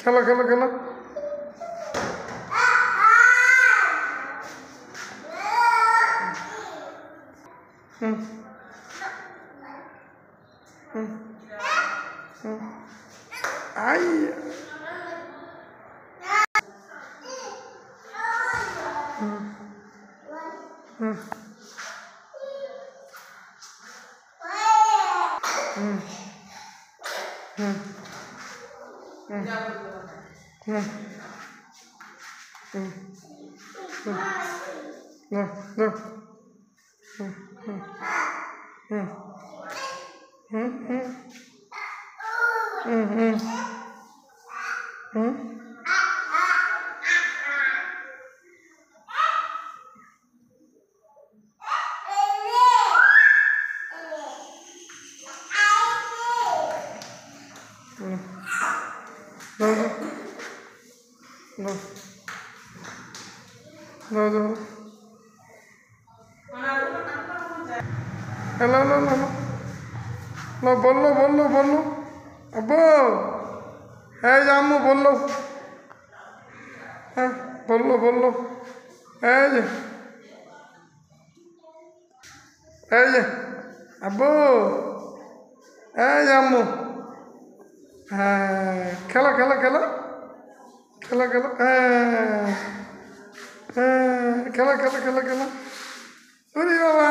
খেলো খেলো খেলো। হুম হুম হুম আই হুম হুম হুম হুম হুম হুম হুম হুম হুম হুম হুম হুম হুম হুম হ্যালো হ্যালো হ্যালো বললো বললো বললো আব্বু এই যে আম্মু বললো হ্যাঁ বললো বললো এই যে এই যে আব্বু এই যে আম্মু হ্যাঁ খেলো খেলো খেলো খেলো খেলো হ্যাঁ হ্যাঁ খেলো খেলো খেলো খেলো ওরে বাবা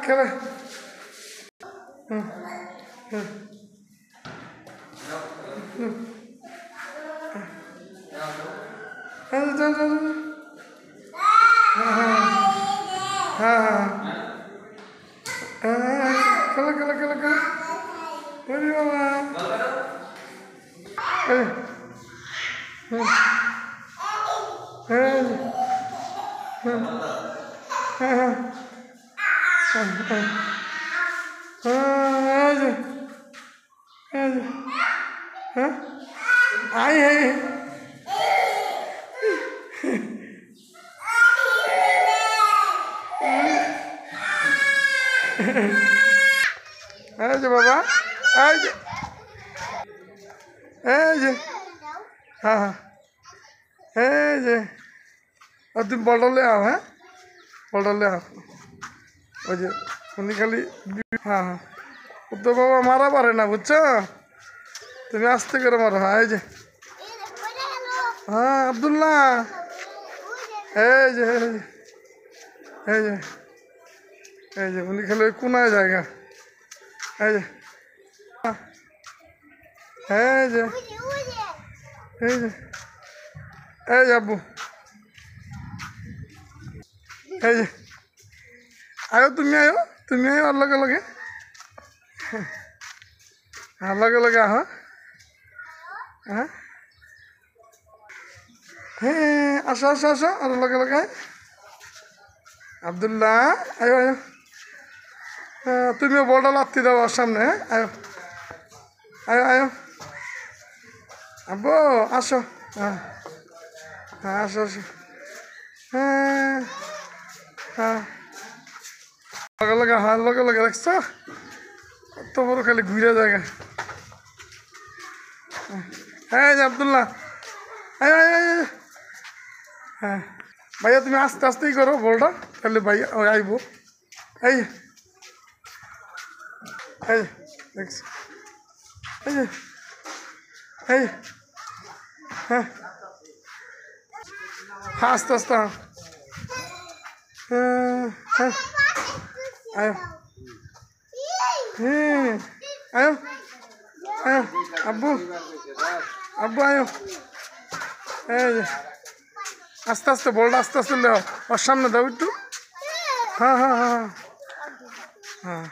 খেলো হুম হুম হ্যাঁ যাও যাও যাও হ্যাঁ হ্যাঁ হ্যাঁ খেলো খেলো খেলো খেলো ওরে বাবা এই হুম হ্যাঁ হুম হ্যাঁ হ্যাঁ হ্যাঁ এই যে এই যে হ্যাঁ আই হে এই যে বাবা এই যে এই যে হ্যাঁ হ্যাঁ এই যে আর তুমি বললে আও হ্যাঁ বললে আও ওই যে উনি খালি হ্যাঁ হ্যাঁ ও তো বাবা মারা পারে না বুঝছো তুমি আস্তে করে মারো হ্যাঁ এই যে হ্যাঁ আব্দুল্লাহ এই যে এই যে এই যে এই যে উনি খালি ওই কোনায় জায়গা এই যে এই যে এই যে এই যে আব্বু এই যে আয়ো তুমি আয়ো আর লগে লগে আর লগে লগে আহ হ্যাঁ হ্যাঁ আসো আসো আসো আর লগে লগে আব্দুল্লাহ আয়ো আয়ো হ্যাঁ তুমিও বলটা লাত্তি দাও ওর সামনে হ্যাঁ আয়ো আয়ো আয়ো আব্বু আসো হ্যাঁ হ্যাঁ আসো আসো হ্যাঁ হ্যাঁ লগে লগে হ্যাঁ লগে লগে দেখছো কত বড় খালি ঘুরে জায়গা হ্যাঁ যে আব্দুল্লাহ আয় আয় আয় আয়। হ্যাঁ ভাইয়া তুমি আস্তে আস্তেই করো বলটা তাহলে ভাইয়া ওই আইব এই যে, এই যে, দেখছি এই যে এই যে, হ্যাঁ হ্যাঁ আস্তে আস্তে হ্যাঁ হ্যাঁ আয়ো হ্যাঁ আয়ো আয়ো আব্বু আব্বু আয়ো এই যে আস্তে আস্তে বলটা আস্তে আস্তে দাও ওর সামনে দাও একটু হ্যাঁ হ্যাঁ হ্যাঁ হ্যাঁ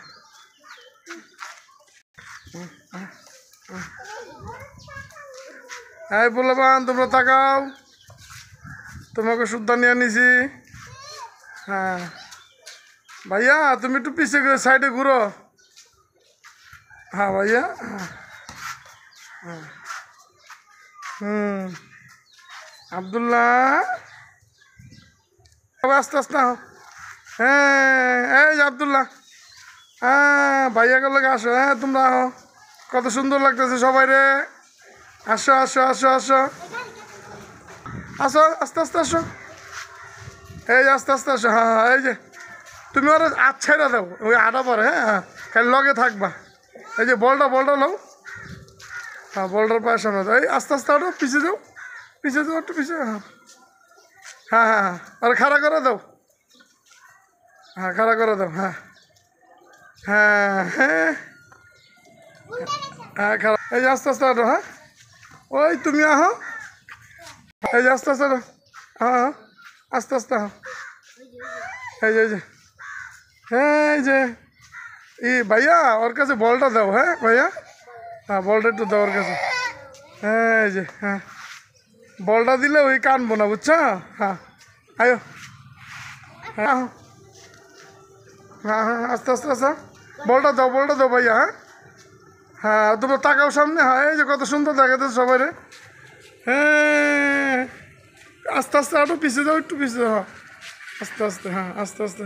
এই বলবান তোমরা তাকাও তোমাকে সুদ্ধা নিয়ে নিছি হ্যাঁ ভাইয়া তুমি একটু পিছিয়ে গিয়ে সাইডে ঘুরো হ্যাঁ ভাইয়া হ্যাঁ হুম আব্দুল্লাহ আস্তে আস্তে হ্যাঁ এই যে আব্দুল্লাহ হ্যাঁ ভাইয়াকে লোক আসো হ্যাঁ তোমরা আহ কত সুন্দর লাগতেছে সবাই রে আসো আসো আসো আসো আসো, আস্তে আস্তে আসো, এই যে আস্তে আস্তে আসো, হ্যাঁ হ্যাঁ, এই যে তুমি ওরা ছেড়ে দাও, ওই আটা পরে, হ্যাঁ হ্যাঁ, খালি লগে থাকবা। এই যে বলটা নাও, হ্যাঁ বলটার পায়ের সামনে দাও, এই আস্তে আস্তে আটো, পিছিয়ে যাও, পিছিয়ে যাও, একটু পিছিয়ে, হ্যাঁ হ্যাঁ হ্যাঁ হ্যাঁ, আর খাড়া করে দাও, হ্যাঁ খাড়া করে দাও, হ্যাঁ হ্যাঁ হ্যাঁ হ্যাঁ খারাপ, এই যে আস্তে আস্তে আটো, হ্যাঁ ওই তুমি আহো, এই যে আস্তে আস্তে আটো, হ্যাঁ হ্যাঁ আস্তে আস্তে, হ্যাঁ এই যে এই যে ভাইয়া ওর কাছে বলটা দাও, হ্যাঁ ভাইয়া, হ্যাঁ বলটা একটু দাও ওর কাছে, হ্যাঁ এই যে, হ্যাঁ বলটা দিলে ওই কানবো না, বুঝছো, হ্যাঁ আয়ো, হ্যাঁ হ্যাঁ হ্যাঁ আস্তে আস্তে আস্তে, বলটা দাও ভাইয়া, হ্যাঁ হ্যাঁ তোমার তাকাও সামনে, হ্যাঁ এই যে কত সুন্দর দেখাতে সবাই রে, হ্যাঁ আস্তে আস্তে আরো পিছিয়ে যাও, একটু পিছিয়ে যাও, হ্যাঁ আস্তে আস্তে, হ্যাঁ আস্তে আস্তে।